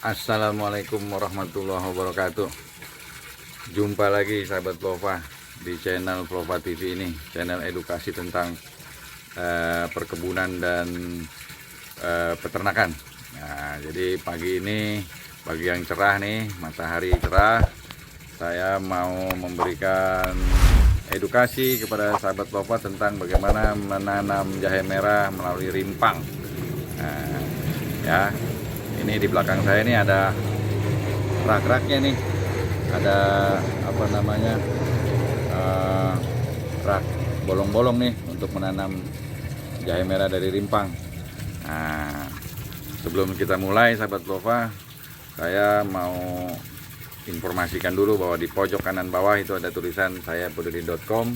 Assalamualaikum warahmatullahi wabarakatuh. Jumpa lagi sahabat Plova di channel Plova TV ini, channel edukasi tentang perkebunan dan peternakan. Nah, jadi pagi ini, pagi yang cerah nih, matahari cerah, saya mau memberikan edukasi kepada sahabat Plova tentang bagaimana menanam jahe merah melalui rimpang. Nah, ya, ini di belakang saya ini ada rak-raknya nih, ada apa namanya, rak bolong-bolong nih untuk menanam jahe merah dari rimpang. Nah, sebelum kita mulai sahabat Plova, saya mau informasikan dulu bahwa di pojok kanan bawah itu ada tulisan sayapeduli.com.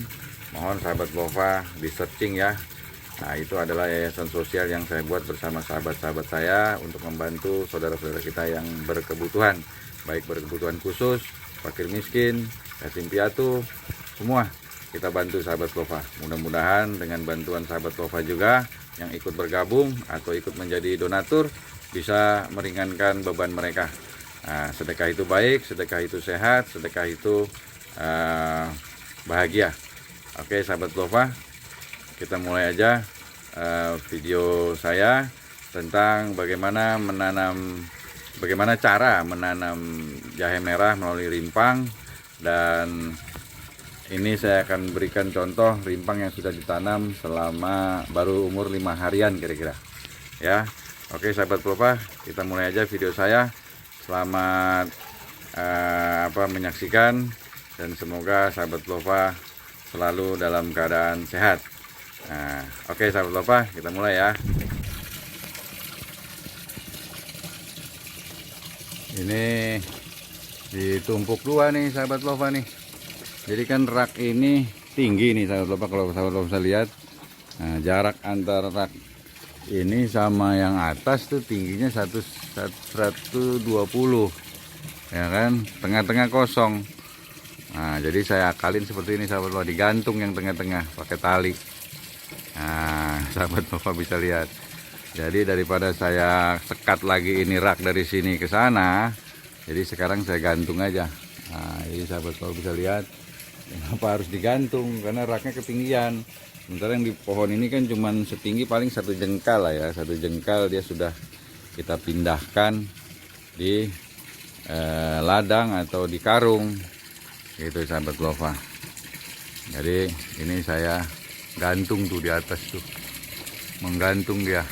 Mohon sahabat Plova di searching ya. Nah, itu adalah yayasan sosial yang saya buat bersama sahabat-sahabat saya untuk membantu saudara-saudara kita yang berkebutuhan, baik berkebutuhan khusus, fakir miskin, yatim piatu, semua kita bantu sahabat Plova. Mudah-mudahan dengan bantuan sahabat Plova juga yang ikut bergabung atau ikut menjadi donatur bisa meringankan beban mereka. Nah, sedekah itu baik, sedekah itu sehat, sedekah itu bahagia. Oke sahabat Plova, kita mulai aja video saya tentang bagaimana cara menanam jahe merah melalui rimpang. Dan ini saya akan berikan contoh rimpang yang sudah ditanam selama baru umur 5 harian kira-kira ya. Oke sahabat Plova, kita mulai aja video saya. Selamat menyaksikan, dan semoga sahabat Plova selalu dalam keadaan sehat. Nah, oke sahabat Plova, kita mulai ya. Ini ditumpuk dua nih sahabat Plova nih. Jadi kan rak ini tinggi nih sahabat Plova, kalau sahabat Plova bisa lihat. Nah, jarak antara rak ini sama yang atas tuh tingginya 120 ya kan, tengah-tengah kosong. Nah, jadi saya akalin seperti ini sahabat Plova, digantung yang tengah-tengah pakai tali. Nah, sahabat Plova bisa lihat. Jadi daripada saya sekat lagi ini rak dari sini ke sana, jadi sekarang saya gantung aja. Nah, ini sahabat Plova bisa lihat kenapa harus digantung, karena raknya ketinggian. Sementara yang di pohon ini kan cuman setinggi paling 1 jengkal lah ya, 1 jengkal dia sudah kita pindahkan di ladang atau di karung gitu sahabat Plova. Jadi ini saya gantung tuh di atas tuh, menggantung dia.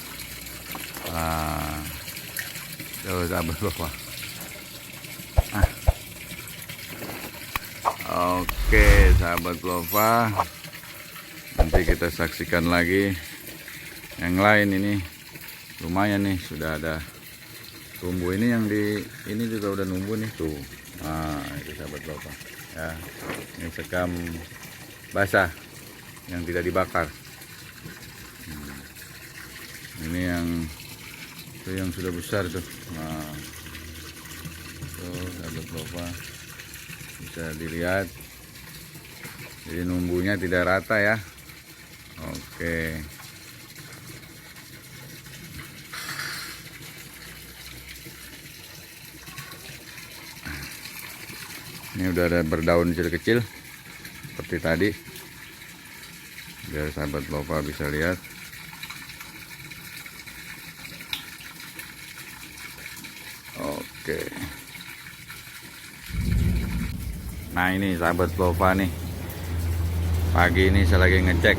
Tuh sahabat Plova. Oke sahabat Plova, nanti kita saksikan lagi yang lain. Ini lumayan nih, sudah ada tumbuh. Ini yang di ini juga udah numbuh nih tuh. Nah, itu sahabat Plova ya, ini sekam basah yang tidak dibakar. Ini yang itu yang sudah besar tuh. Nah, tuh sahabat Plova bisa dilihat, jadi numbuhnya tidak rata ya. Oke, ini udah ada berdaun kecil-kecil seperti tadi, biar sahabat Plova bisa lihat. Oke, nah ini sahabat Plova nih, pagi ini saya lagi ngecek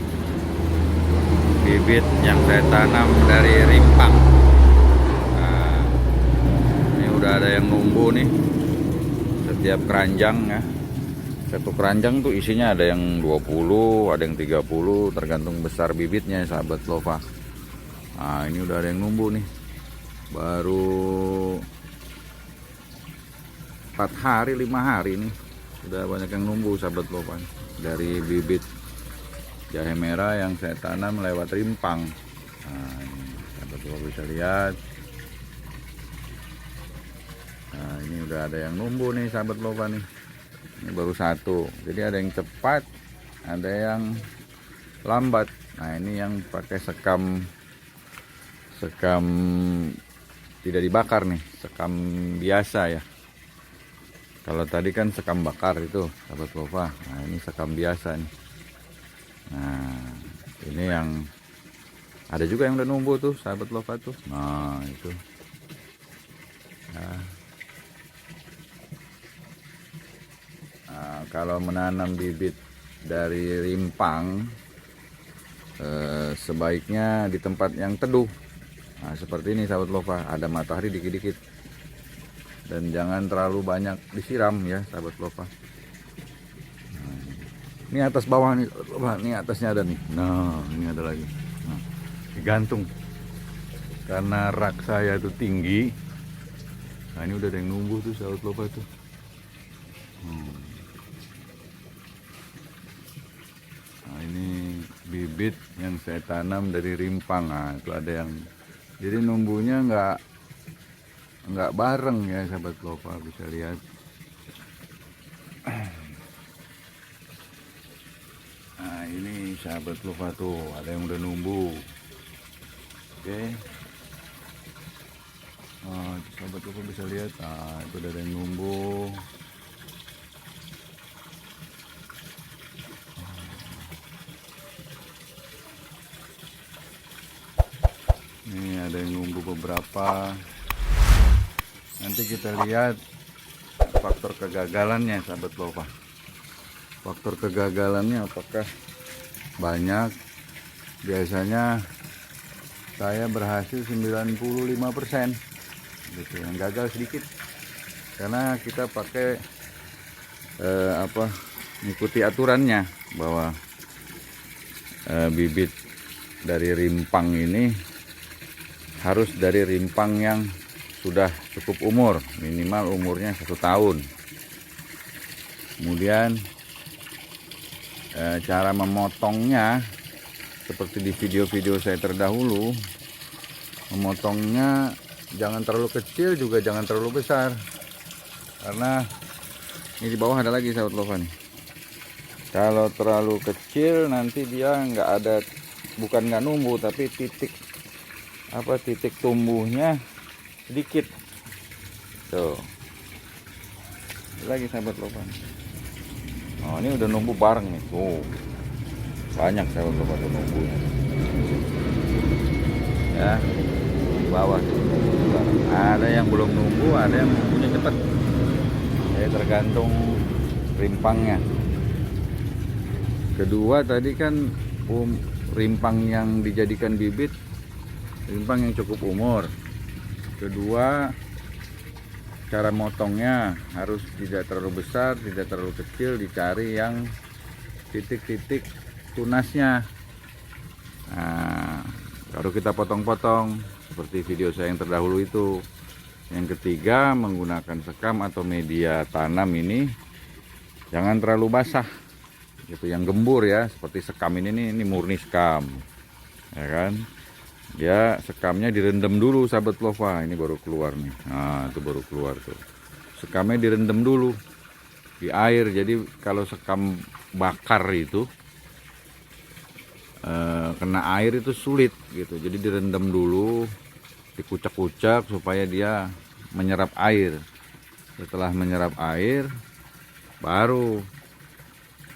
bibit yang saya tanam dari rimpang. Nah, ini udah ada yang numbuh nih. Setiap keranjang ya, satu keranjang tuh isinya ada yang 20, ada yang 30, tergantung besar bibitnya sahabat Plova. Nah, ini udah ada yang numbuh nih, baru 4 hari 5 hari nih sudah banyak yang numbuh sahabat Plova dari bibit jahe merah yang saya tanam lewat rimpang. Nah, ini sahabat Plova bisa lihat. Nah, ini udah ada yang numbuh nih sahabat Plova nih. Ini baru satu, jadi ada yang cepat, ada yang lambat. Nah, ini yang pakai sekam tidak dibakar nih, sekam biasa ya. Kalau tadi kan sekam bakar itu sahabat lova. Nah ini sekam biasa nih. Nah ini yang ada juga yang udah numbuh tuh sahabat lova tuh. Nah itu nah, kalau menanam bibit dari rimpang sebaiknya di tempat yang teduh. Nah seperti ini sahabat lova, ada matahari dikit-dikit, dan jangan terlalu banyak disiram ya sahabat lova. Nah, ini atas bawah nih, ini atasnya ada nih. Nah ini ada lagi. Nah, digantung karena rak saya itu tinggi. Nah ini udah ada yang numbuh tuh sahabat lova tuh. Nah ini bibit yang saya tanam dari rimpang. Nah itu ada yang, jadi numbuhnya nggak bareng ya sahabat lova, bisa lihat. Nah ini sahabat lova tuh ada yang udah numbuh. Oke. Nah sahabat lova bisa lihat, nah itu udah ada yang numbuh. Ini ada yang numbuh beberapa. Nanti kita lihat faktor kegagalannya sahabat lova. Faktor kegagalannya apakah banyak? Biasanya saya berhasil 95%, gitu. Yang gagal sedikit karena kita pakai mengikuti aturannya bahwa bibit dari rimpang ini harus dari rimpang yang sudah cukup umur, minimal umurnya 1 tahun. Kemudian cara memotongnya seperti di video-video saya terdahulu, memotongnya jangan terlalu kecil juga jangan terlalu besar, karena ini di bawah ada lagi sahabat lova nih. Kalau terlalu kecil nanti dia nggak ada, bukan nggak numbuh, tapi titik tumbuhnya sedikit tuh. Lagi sahabat lova. Oh ini udah numbuh bareng nih tuh, banyak sahabat lova tuh numbuhnya ya. Di bawah tuh ada yang belum numbuh, ada yang numbuhnya cepat ya, tergantung rimpangnya. Kedua tadi kan rimpang yang dijadikan bibit, rimpang yang cukup umur. Kedua, cara motongnya harus tidak terlalu besar, tidak terlalu kecil, dicari yang titik-titik tunasnya. Nah, baru kita potong-potong seperti video saya yang terdahulu itu. Yang ketiga, menggunakan sekam atau media tanam ini jangan terlalu basah, gitu, yang gembur ya, seperti sekam ini murni sekam, ya kan? Ya sekamnya direndam dulu sahabat lova, ini baru keluar nih. Nah itu baru keluar tuh, sekamnya direndam dulu di air. Jadi kalau sekam bakar itu kena air itu sulit gitu, jadi direndam dulu, dikucak-kucak supaya dia menyerap air. Setelah menyerap air baru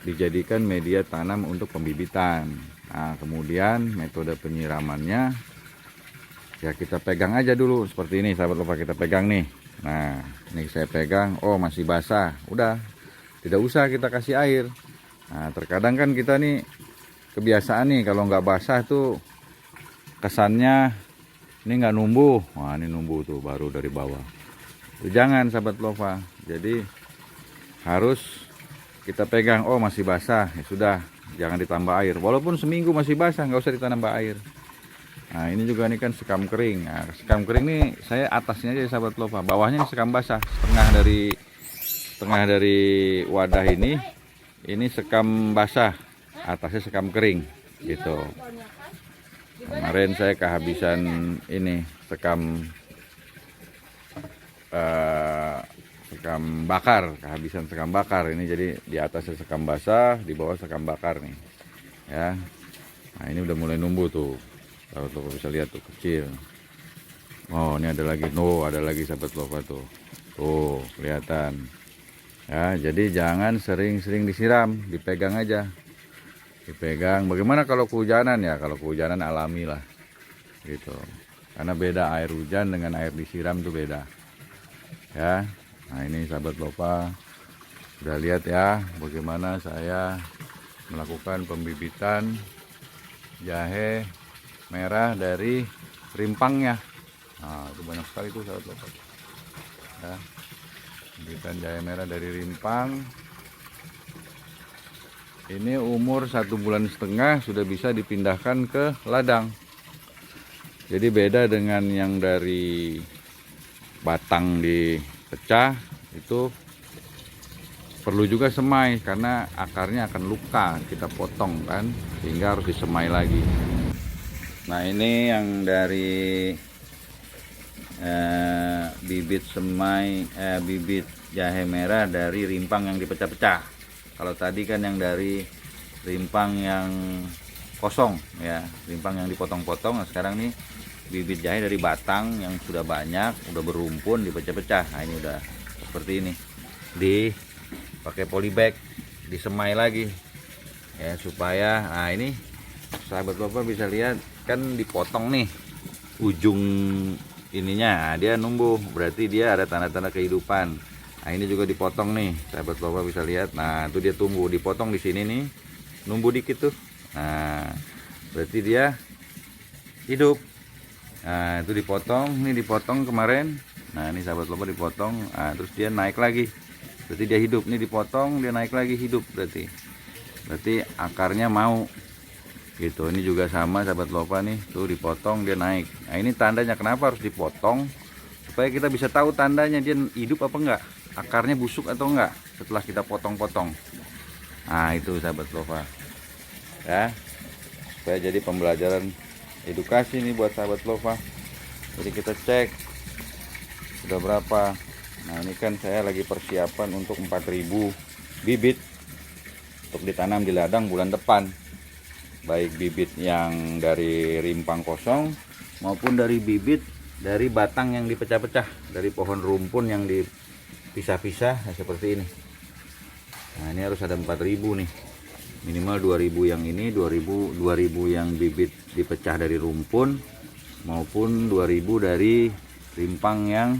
dijadikan media tanam untuk pembibitan. Nah kemudian metode penyiramannya ya kita pegang aja dulu seperti ini sahabat lova, kita pegang nih. Nah ini saya pegang, oh masih basah, udah tidak usah kita kasih air. Nah terkadang kan kita nih kebiasaan nih kalau nggak basah tuh kesannya ini nggak numbuh. Wah ini numbuh tuh baru dari bawah. Tuh, jangan sahabat lova, jadi harus kita pegang, oh masih basah, ya sudah, jangan ditambah air. Walaupun seminggu masih basah, nggak usah ditambah air. Nah ini juga nih kan sekam kering. Nah, sekam kering nih saya atasnya aja sahabat lova, bawahnya sekam basah. Setengah dari wadah ini sekam basah, atasnya sekam kering gitu. Kemarin saya kehabisan ini sekam bakar, kehabisan sekam bakar ini, jadi di atasnya sekam basah, di bawah sekam bakar nih ya. Nah ini udah mulai numbuh tuh, kalau bisa lihat tuh kecil. Oh, ini ada lagi. Oh, ada lagi sahabat lova tuh. Tuh, kelihatan. Ya, jadi jangan sering-sering disiram, dipegang aja. Dipegang. Bagaimana kalau kehujanan ya? Kalau kehujanan alami lah. Gitu. Karena beda air hujan dengan air disiram tuh beda. Ya. Nah, ini sahabat lova. Udah lihat ya bagaimana saya melakukan pembibitan jahe merah dari rimpangnya. Nah, itu banyak sekali tuh sahabat lova. Ya. Pembibitan jahe merah dari rimpang. Ini umur 1,5 bulan sudah bisa dipindahkan ke ladang. Jadi beda dengan yang dari batang dipecah, itu perlu juga semai karena akarnya akan luka, kita potong kan, sehingga harus disemai lagi. Nah, ini yang dari bibit semai, bibit jahe merah dari rimpang yang dipecah-pecah. Kalau tadi kan yang dari rimpang yang kosong ya, rimpang yang dipotong-potong. Nah, sekarang nih bibit jahe dari batang yang sudah banyak, udah berumpun, dipecah-pecah. Nah, ini udah seperti ini, dipakai polybag, disemai lagi ya, supaya nah ini sahabat lova bisa lihat kan dipotong nih ujung ininya, nah, dia numbuh, berarti dia ada tanda-tanda kehidupan. Nah, ini juga dipotong nih, sahabat lova bisa lihat. Nah, itu dia tumbuh, dipotong di sini nih, numbuh dikit tuh. Nah, berarti dia hidup. Nah, itu dipotong, ini dipotong kemarin. Nah, ini sahabat lova dipotong, nah, terus dia naik lagi. Berarti dia hidup. Ini dipotong, dia naik lagi, hidup berarti. Berarti akarnya mau. Gitu. Ini juga sama sahabat lova nih, tuh dipotong dia naik. Nah, ini tandanya kenapa harus dipotong? Supaya kita bisa tahu tandanya dia hidup apa enggak, akarnya busuk atau enggak setelah kita potong-potong. Nah, itu sahabat lova ya, supaya jadi pembelajaran edukasi nih buat sahabat lova. Jadi kita cek sudah berapa. Nah, ini kan saya lagi persiapan untuk 4.000 bibit untuk ditanam di ladang bulan depan, baik bibit yang dari rimpang kosong maupun dari bibit dari batang yang dipecah-pecah dari pohon rumpun yang dipisah-pisah seperti ini. Nah, ini harus ada 4.000 nih, minimal 2.000 yang ini, 2.000 yang bibit dipecah dari rumpun maupun 2.000 dari rimpang yang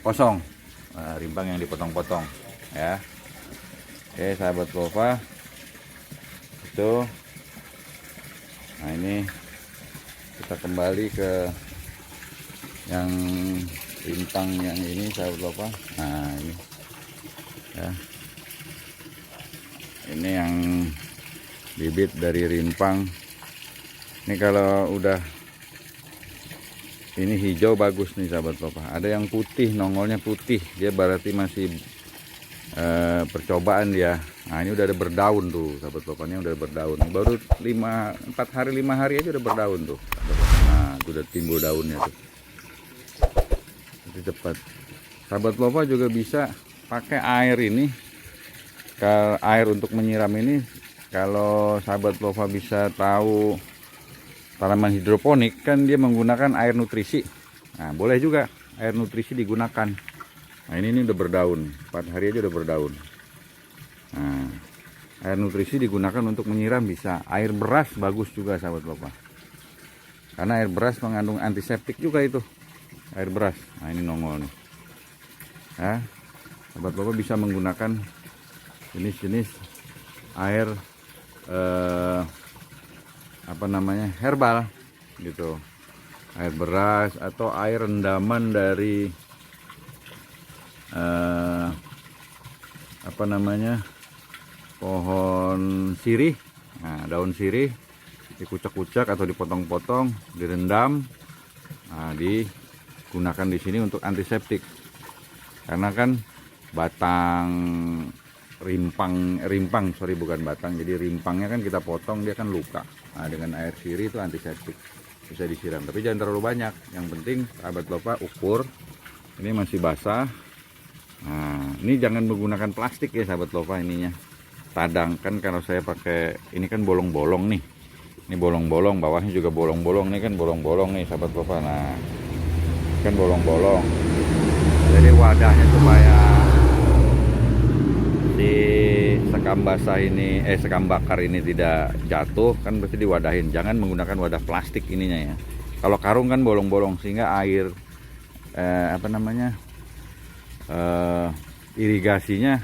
kosong, nah, rimpang yang dipotong-potong ya. Oke sahabat lova, itu. Nah, ini kita kembali ke yang rimpang yang ini sahabat lova. Nah, ini ya, ini yang bibit dari rimpang. Ini kalau udah ini hijau bagus nih sahabat lova. Ada yang putih, nongolnya putih, dia berarti masih percobaan dia. Nah, ini udah ada berdaun tuh sahabat lova, ini udah berdaun. Baru 4 hari 5 hari aja udah berdaun tuh. Nah, itu udah timbul daunnya tuh. Itu cepat. Sahabat lova juga bisa pakai air ini. Air untuk menyiram ini, kalau sahabat lova bisa tahu tanaman hidroponik kan dia menggunakan air nutrisi. Nah, boleh juga air nutrisi digunakan. Nah, ini udah berdaun, 4 hari aja udah berdaun. Nah, air nutrisi digunakan untuk menyiram bisa. Air beras bagus juga sahabat lova, karena air beras mengandung antiseptik juga itu, air beras. Nah, ini nongol nih ya, sahabat lova bisa menggunakan jenis-jenis air apa namanya, herbal gitu, air beras atau air rendaman dari apa namanya, pohon sirih. Nah, daun sirih dikucak-kucak atau dipotong-potong, direndam. Nah, digunakan di sini untuk antiseptik, karena kan batang rimpang sorry, bukan batang, jadi rimpangnya kan kita potong, dia kan luka. Nah, dengan air sirih itu antiseptik, bisa disiram, tapi jangan terlalu banyak. Yang penting sahabat lova ukur ini masih basah. Nah, ini jangan menggunakan plastik ya sahabat lova, ininya tadang kan. Kalau saya pakai ini kan bolong-bolong nih, ini bolong-bolong, bawahnya juga bolong-bolong nih kan, bolong-bolong nih sahabat lova. Nah, kan bolong-bolong. Jadi wadahnya supaya si sekam basah ini sekam bakar ini tidak jatuh kan berarti diwadahin. Jangan menggunakan wadah plastik ininya ya. Kalau karung kan bolong-bolong sehingga air irigasinya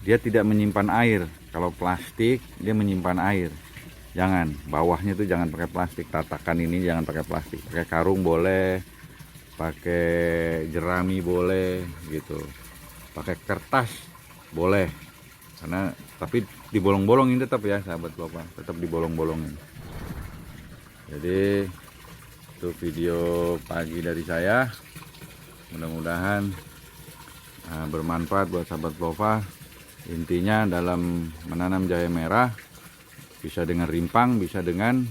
dia tidak menyimpan air. Kalau plastik dia menyimpan air. Jangan, bawahnya tuh jangan pakai plastik. Tatakan ini jangan pakai plastik. Pakai karung boleh, pakai jerami boleh gitu. Pakai kertas boleh. Karena tapi dibolong-bolongin tetap ya sahabat Lofa, tetap dibolong-bolongin. Jadi itu video pagi dari saya. Mudah-mudahan bermanfaat buat sahabat Lofa. Intinya dalam menanam jahe merah bisa dengan rimpang, bisa dengan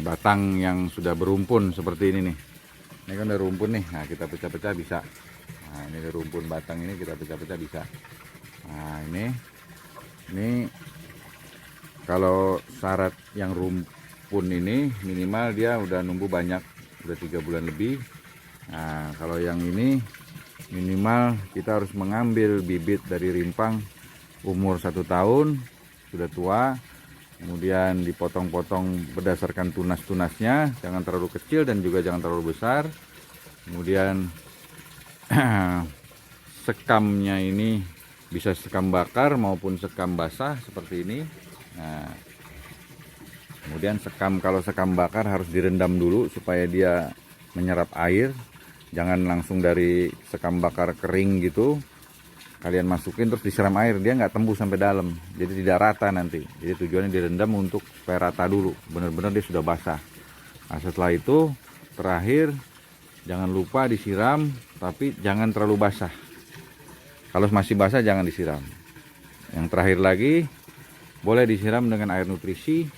batang yang sudah berumpun seperti ini nih. Ini kan udah rumpun nih. Nah, kita pecah-pecah bisa. Nah, ini rumpun batang ini kita pecah-pecah bisa. Nah, ini kalau syarat yang rumpun ini minimal dia udah numbuh banyak, udah 3 bulan lebih. Nah, kalau yang ini minimal kita harus mengambil bibit dari rimpang umur 1 tahun, sudah tua, kemudian dipotong-potong berdasarkan tunas-tunasnya, jangan terlalu kecil dan juga jangan terlalu besar. Kemudian sekamnya ini bisa sekam bakar maupun sekam basah seperti ini. Nah, kemudian kalau sekam bakar harus direndam dulu supaya dia menyerap air. Jangan langsung dari sekam bakar kering gitu kalian masukin terus disiram air, dia nggak tembus sampai dalam, jadi tidak rata nanti. Jadi tujuannya direndam untuk supaya rata dulu, benar-benar dia sudah basah. Nah, setelah itu terakhir jangan lupa disiram, tapi jangan terlalu basah. Kalau masih basah jangan disiram. Yang terakhir lagi boleh disiram dengan air nutrisi.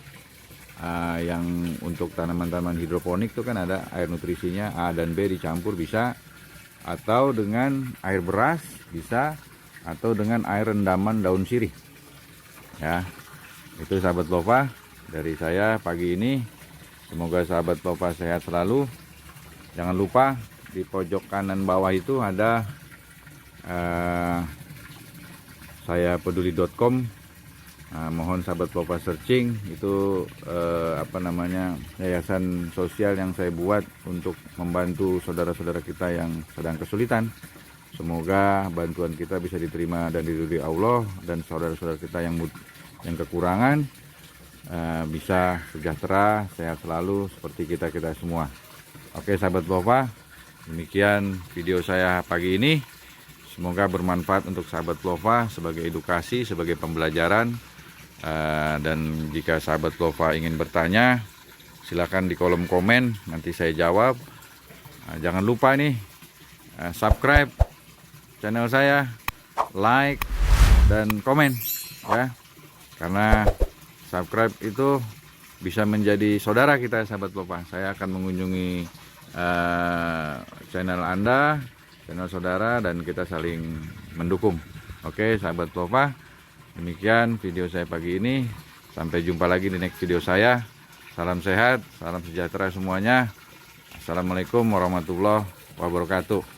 Yang untuk tanaman-tanaman hidroponik itu kan ada air nutrisinya, A dan B dicampur bisa, atau dengan air beras bisa, atau dengan air rendaman daun sirih ya. Itu sahabat Lofa dari saya pagi ini. Semoga sahabat Lofa sehat selalu. Jangan lupa di pojok kanan bawah itu ada sayapeduli.com. Mohon sahabat Lofa searching itu yayasan sosial yang saya buat untuk membantu saudara-saudara kita yang sedang kesulitan. Semoga bantuan kita bisa diterima dan diridhoi Allah, dan saudara-saudara kita yang kekurangan bisa sejahtera, sehat selalu seperti kita semua. Oke sahabat Lofa, demikian video saya pagi ini. Semoga bermanfaat untuk sahabat Lofa sebagai edukasi, sebagai pembelajaran. Dan jika sahabat Lofa ingin bertanya, silakan di kolom komen, nanti saya jawab. Jangan lupa nih subscribe channel saya, like dan komen ya, karena subscribe itu bisa menjadi saudara kita sahabat Lofa. Saya akan mengunjungi channel Anda, channel saudara, dan kita saling mendukung. Oke sahabat Lofa, demikian video saya pagi ini. Sampai jumpa lagi di next video saya. Salam sehat, salam sejahtera semuanya. Assalamualaikum warahmatullahi wabarakatuh.